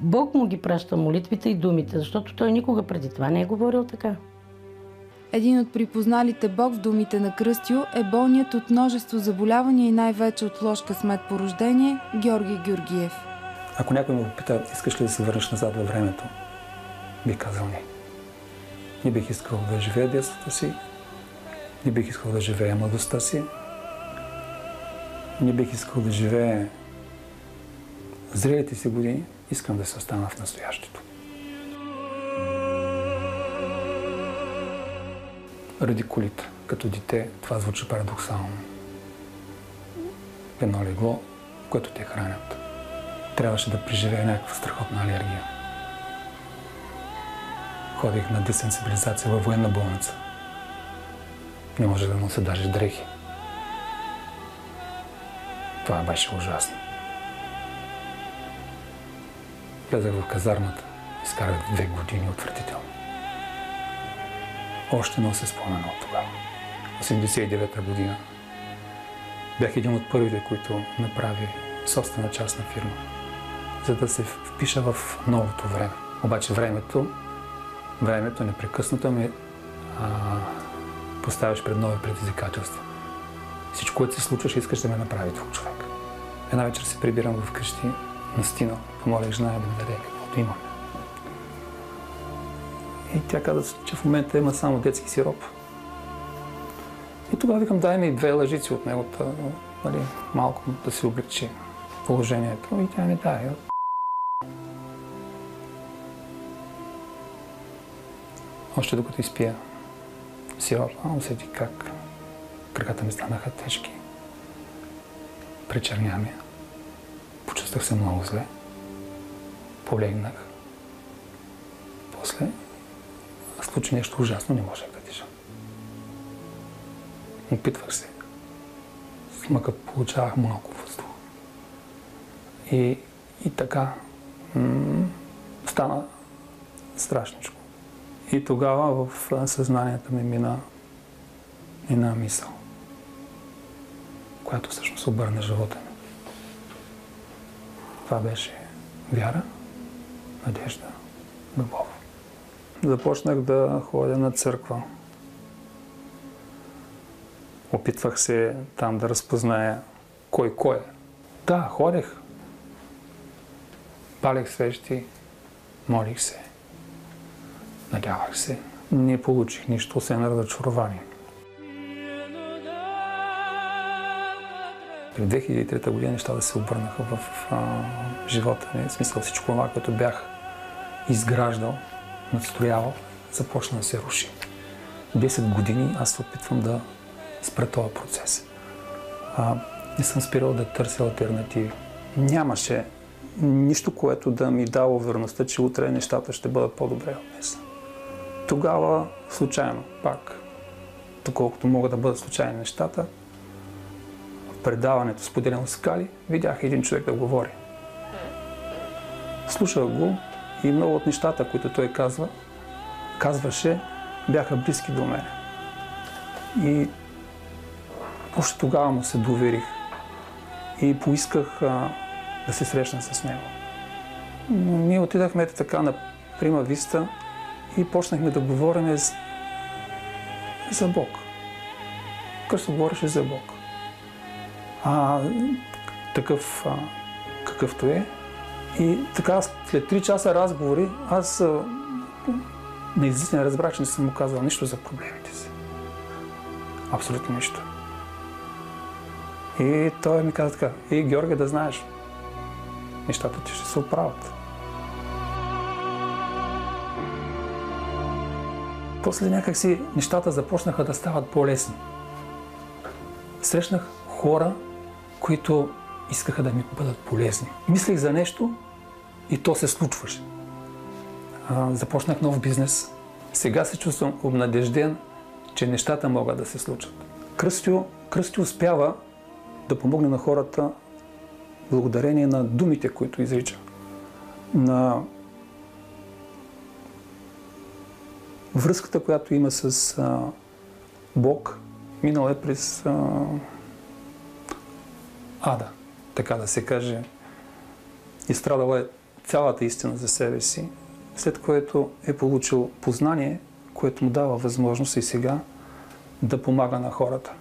Бог му ги праща молитвите и думите, защото той никога преди това не е говорил така. Един от припозналите Бог в думите на Кръстю е болният от множество заболявания и най-вече от лош късмет по рождение Георги Георгиев. Ако някой ме попита, искаш ли да се върнеш назад във времето, би казал не. Не бих искал да живея детството си, не бих искал да живея младостта си, не бих искал да живея зрелите си години, искам да се остана в настоящето. Радикулит. Като дете, това звучи парадоксално. Едно легло, в което те хранят. Трябваше да преживея някаква страхотна алергия. Ходих на десенсибилизация във военна болница. Не може да нося даже дрехи. Това беше ужасно. Влезах в казармата, изкарах 2 години отвратително. Още не се спомена от тогава. 1989 година. Бях един от първите, които направи собствена частна фирма, за да се впиша в новото време. Обаче времето непрекъснато ме поставяш пред нови предизвикателства. Всичко, което се случваше, искаш да ме направи друг човек. Една вечер се прибирам вкъщи, настина, помолих жена да ми даде каквото имаме. И тя каза, че в момента има само детски сироп. И тогава викам, дай ми 2 лъжици от него, нали, малко да се облегчи положението. И тя ми дай. Още докато изпия сиропа, усети как краката ми станаха тежки. Пречерня ми. Почувствах се много зле. Полегнах. После случи нещо ужасно, не можех да дишам. Опитвах се. С мъка получавах малко въздух. И така стана страшничко. И тогава в съзнанието ми мина една мисъл, която всъщност обърна живота ми. Това беше вяра, надежда, любов. Започнах да ходя на църква. Опитвах се там да разпозная кой е. Да, ходех. Палех свещи, молих се, надявах се. Не получих нищо, освен разочарование. През 2003 година нещата се обърнаха в живота ми. В смисъл всичко това, което бях изграждал, надстроявал, започна да се руши. 10 години аз се опитвам да спра този процес. Не съм спирал да търся алтернативи. Нямаше нищо, което да ми дава увереността, че утре нещата ще бъдат по-добре от днес. Тогава, случайно, пак, доколкото могат да бъдат случайни нещата, в предаването "Споделено с Кали" видях един човек да говори. Слушах го и много от нещата, които той казваше, бяха близки до мен. И още тогава му се доверих и поисках да се срещна с него. Но ние отидахме така на прима виста и почнахме да говорим за Бог. Къщо говореше за Бог. Такъв какъвто е. И така, след 3 часа разговори, аз наистина разбрах, че не съм му казал нищо за проблемите си. Абсолютно нищо. И той ми каза така: Георги, да знаеш, нещата ти ще се оправят. После някакси нещата започнаха да стават по-лесни. Срещнах хора, които искаха да ми бъдат полезни. Мислих за нещо и то се случваше. Започнах нов бизнес. Сега се чувствам обнадежден, че нещата могат да се случат. Кръстю успява да помогне на хората благодарение на думите, които изрича. На връзката, която има с Бог, минала е през ада, така да се каже. изстрадал е цялата истина за себе си, след което е получил познание, което му дава възможност и сега да помага на хората.